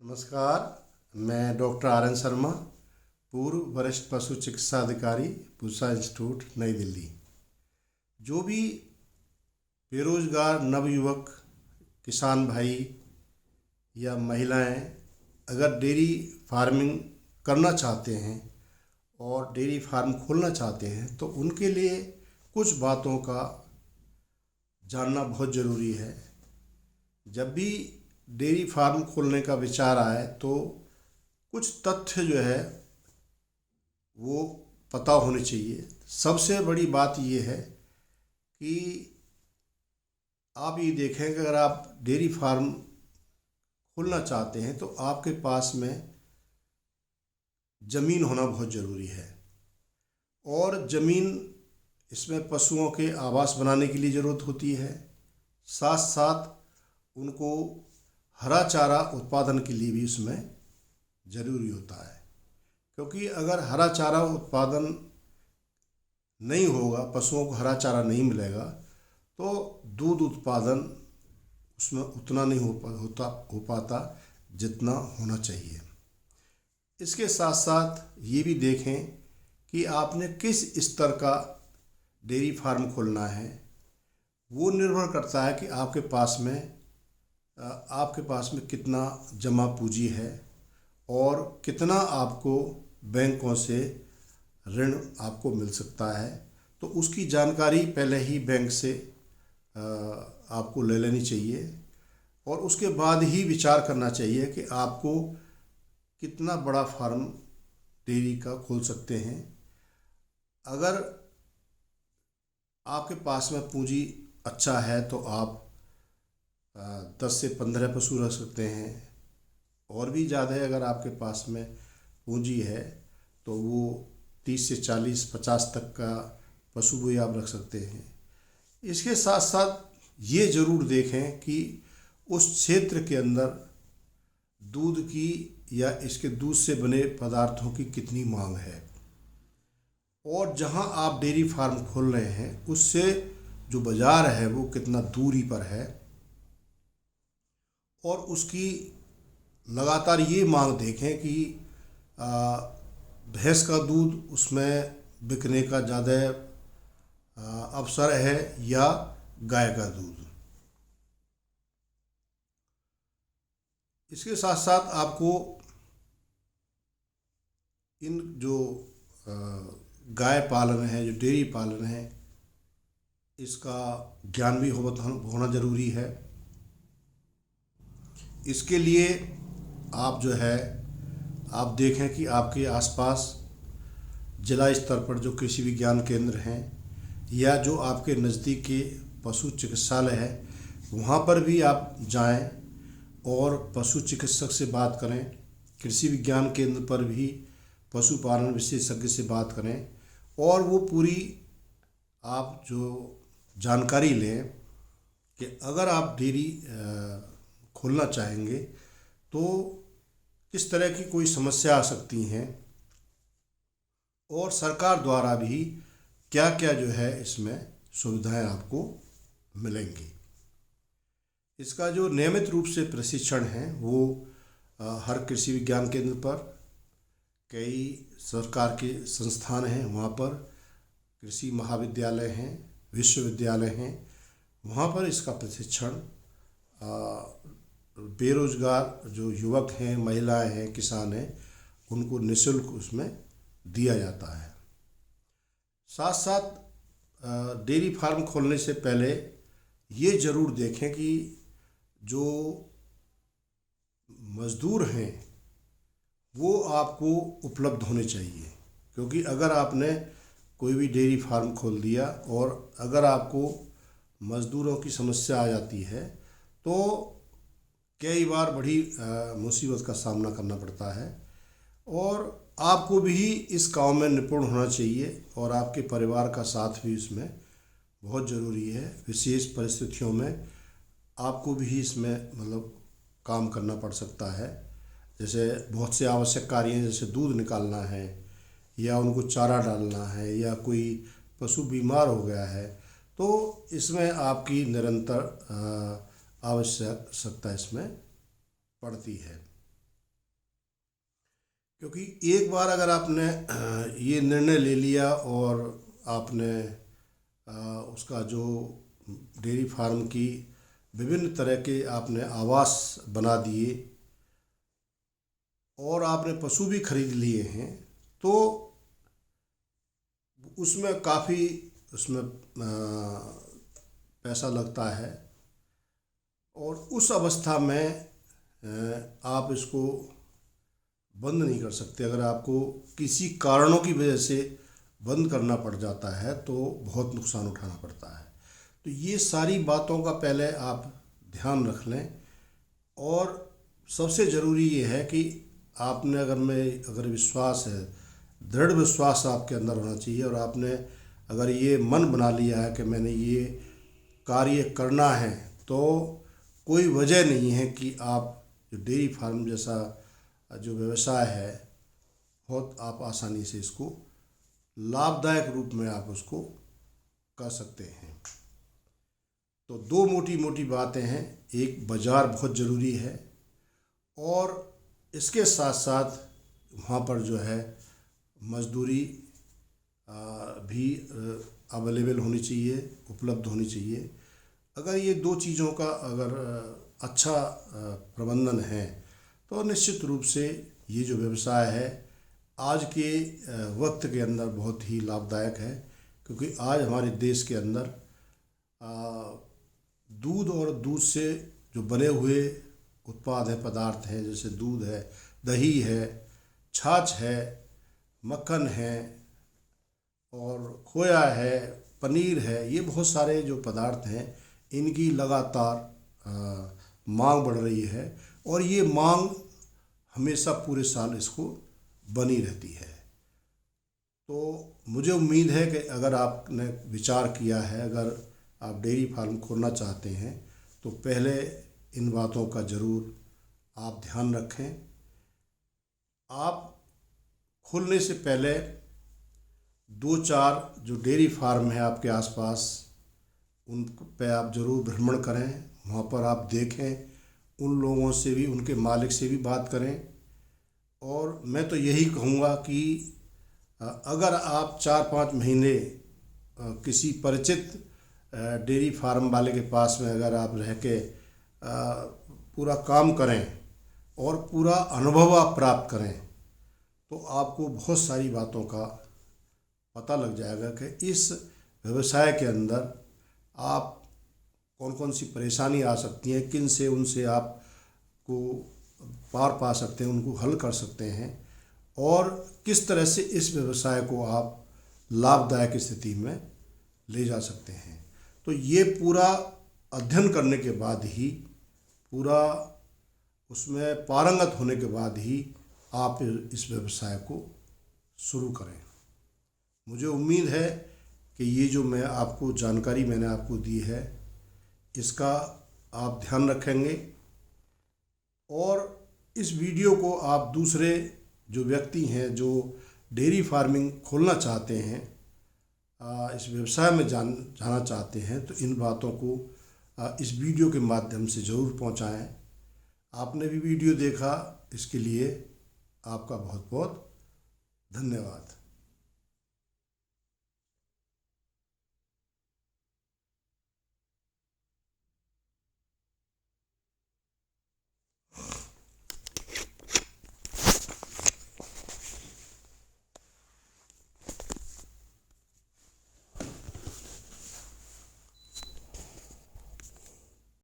नमस्कार। मैं doctor R N Sharma, पूर्व वरिष्ठ पशु चिकित्सा अधिकारी, पूसा इंस्टीट्यूट, नई दिल्ली। जो भी बेरोजगार नवयुवक किसान भाई या महिलाएं अगर डेयरी फार्मिंग करना चाहते हैं और डेयरी फार्म खोलना चाहते हैं तो उनके लिए कुछ बातों का जानना बहुत ज़रूरी है। जब भी डेयरी फार्म खोलने का विचार आए तो कुछ तथ्य जो है वो पता होने चाहिए। सबसे बड़ी बात ये है कि आप ये देखें कि अगर आप डेयरी फार्म खोलना चाहते हैं तो आपके पास में ज़मीन होना बहुत ज़रूरी है। और ज़मीन इसमें पशुओं के आवास बनाने के लिए ज़रूरत होती है, साथ साथ उनको हरा चारा उत्पादन के लिए भी उसमें ज़रूरी होता है। क्योंकि अगर हरा चारा उत्पादन नहीं होगा, पशुओं को हरा चारा नहीं मिलेगा तो दूध उत्पादन उसमें उतना नहीं हो पाता जितना होना चाहिए। इसके साथ साथ ये भी देखें कि आपने किस स्तर का डेयरी फार्म खोलना है। वो निर्भर करता है कि आपके पास में कितना जमा पूंजी है और कितना आपको बैंकों से ऋण आपको मिल सकता है। तो उसकी जानकारी पहले ही बैंक से आपको ले लेनी चाहिए और उसके बाद ही विचार करना चाहिए कि आपको कितना बड़ा फार्म डेयरी का खोल सकते हैं। अगर आपके पास में पूंजी अच्छा है तो आप 10 से 15 पशु रख सकते हैं। और भी ज़्यादा है अगर आपके पास में पूंजी है तो वो 30 से 40 50 तक का पशु भी आप रख सकते हैं। इसके साथ साथ ये ज़रूर देखें कि उस क्षेत्र के अंदर दूध की या इसके दूध से बने पदार्थों की कितनी मांग है और जहां आप डेयरी फार्म खोल रहे हैं उससे जो बाज़ार है वो कितना दूरी पर है। और उसकी लगातार ये मांग देखें कि भैंस का दूध उसमें बिकने का ज़्यादा अवसर है या गाय का दूध। इसके साथ साथ आपको इन जो गाय पालन है, जो डेयरी पालन है, इसका ज्ञान भी होना ज़रूरी है। इसके लिए आप जो है आप देखें कि आपके आसपास जिला स्तर पर जो कृषि विज्ञान केंद्र हैं या जो आपके नज़दीक के पशु चिकित्सालय है वहाँ पर भी आप जाएं और पशु चिकित्सक से बात करें। कृषि विज्ञान केंद्र पर भी पशुपालन विशेषज्ञ से बात करें और वो पूरी आप जो जानकारी लें कि अगर आप डेयरी खोलना चाहेंगे तो किस तरह की कोई समस्या आ सकती हैं और सरकार द्वारा भी क्या क्या जो है इसमें सुविधाएं आपको मिलेंगी। इसका जो नियमित रूप से प्रशिक्षण है वो हर कृषि विज्ञान केंद्र पर कई सरकार के संस्थान हैं, वहाँ पर कृषि महाविद्यालय हैं, विश्वविद्यालय हैं, वहाँ पर इसका प्रशिक्षण बेरोजगार जो युवक हैं, महिलाएं हैं, किसान हैं, उनको निःशुल्क उसमें दिया जाता है। साथ साथ डेयरी फार्म खोलने से पहले ये ज़रूर देखें कि जो मज़दूर हैं वो आपको उपलब्ध होने चाहिए। क्योंकि अगर आपने कोई भी डेयरी फार्म खोल दिया और अगर आपको मज़दूरों की समस्या आ जाती है तो कई बार बड़ी मुसीबत का सामना करना पड़ता है। और आपको भी इस काम में निपुण होना चाहिए और आपके परिवार का साथ भी इसमें बहुत ज़रूरी है। विशेष परिस्थितियों में आपको भी इसमें मतलब काम करना पड़ सकता है। जैसे बहुत से आवश्यक कार्य हैं, जैसे दूध निकालना है या उनको चारा डालना है या कोई पशु बीमार हो गया है तो इसमें आपकी निरंतर आवश्यकता इसमें पड़ती है। क्योंकि एक बार अगर आपने ये निर्णय ले लिया और आपने उसका जो डेयरी फार्म की विभिन्न तरह के आपने आवास बना दिए और आपने पशु भी खरीद लिए हैं, तो उसमें काफ़ी उसमें पैसा लगता है और उस अवस्था में आप इसको बंद नहीं कर सकते। अगर आपको किसी कारणों की वजह से बंद करना पड़ जाता है तो बहुत नुकसान उठाना पड़ता है। तो ये सारी बातों का पहले आप ध्यान रख लें। और सबसे ज़रूरी ये है कि आपने अगर विश्वास है, दृढ़ विश्वास आपके अंदर होना चाहिए और आपने अगर ये मन बना लिया है कि मैंने ये कार्य करना है, तो कोई वजह नहीं है कि आप जो डेयरी फार्म जैसा जो व्यवसाय है, बहुत आप आसानी से इसको लाभदायक रूप में आप उसको कर सकते हैं। तो दो मोटी मोटी बातें हैं। एक, बाज़ार बहुत ज़रूरी है और इसके साथ साथ वहाँ पर जो है मजदूरी भी अवेलेबल होनी चाहिए, उपलब्ध होनी चाहिए। अगर ये दो चीज़ों का अगर अच्छा प्रबंधन है तो निश्चित रूप से ये जो व्यवसाय है आज के वक्त के अंदर बहुत ही लाभदायक है। क्योंकि आज हमारे देश के अंदर दूध और दूध से जो बने हुए उत्पाद हैं, पदार्थ हैं, जैसे दूध है, दही है, छाछ है, मक्खन है और खोया है, पनीर है, ये बहुत सारे जो पदार्थ हैं इनकी लगातार मांग बढ़ रही है और ये मांग हमेशा पूरे साल इसको बनी रहती है। तो मुझे उम्मीद है कि अगर आपने विचार किया है, अगर आप डेयरी फार्म खोलना चाहते हैं, तो पहले इन बातों का ज़रूर आप ध्यान रखें। आप खोलने से पहले दो चार जो डेयरी फार्म है आपके आसपास, उन पे आप ज़रूर भ्रमण करें, वहाँ पर आप देखें, उन लोगों से भी, उनके मालिक से भी बात करें। और मैं तो यही कहूँगा कि अगर आप 4-5 महीने किसी परिचित डेयरी फार्म वाले के पास में अगर आप रह के पूरा काम करें और पूरा अनुभव आप प्राप्त करें, तो आपको बहुत सारी बातों का पता लग जाएगा कि इस व्यवसाय के अंदर आप कौन कौन सी परेशानी आ सकती हैं, किन से उनसे आपको पार पा सकते हैं, उनको हल कर सकते हैं और किस तरह से इस व्यवसाय को आप लाभदायक स्थिति में ले जा सकते हैं। तो ये पूरा अध्ययन करने के बाद ही, पूरा उसमें पारंगत होने के बाद ही आप इस व्यवसाय को शुरू करें। मुझे उम्मीद है कि ये जो मैंने आपको दी है, इसका आप ध्यान रखेंगे और इस वीडियो को आप दूसरे जो व्यक्ति हैं जो डेयरी फार्मिंग खोलना चाहते हैं, इस व्यवसाय में जाना चाहते हैं, तो इन बातों को इस वीडियो के माध्यम से ज़रूर पहुंचाएं। आपने भी वीडियो देखा, इसके लिए आपका बहुत बहुत धन्यवाद।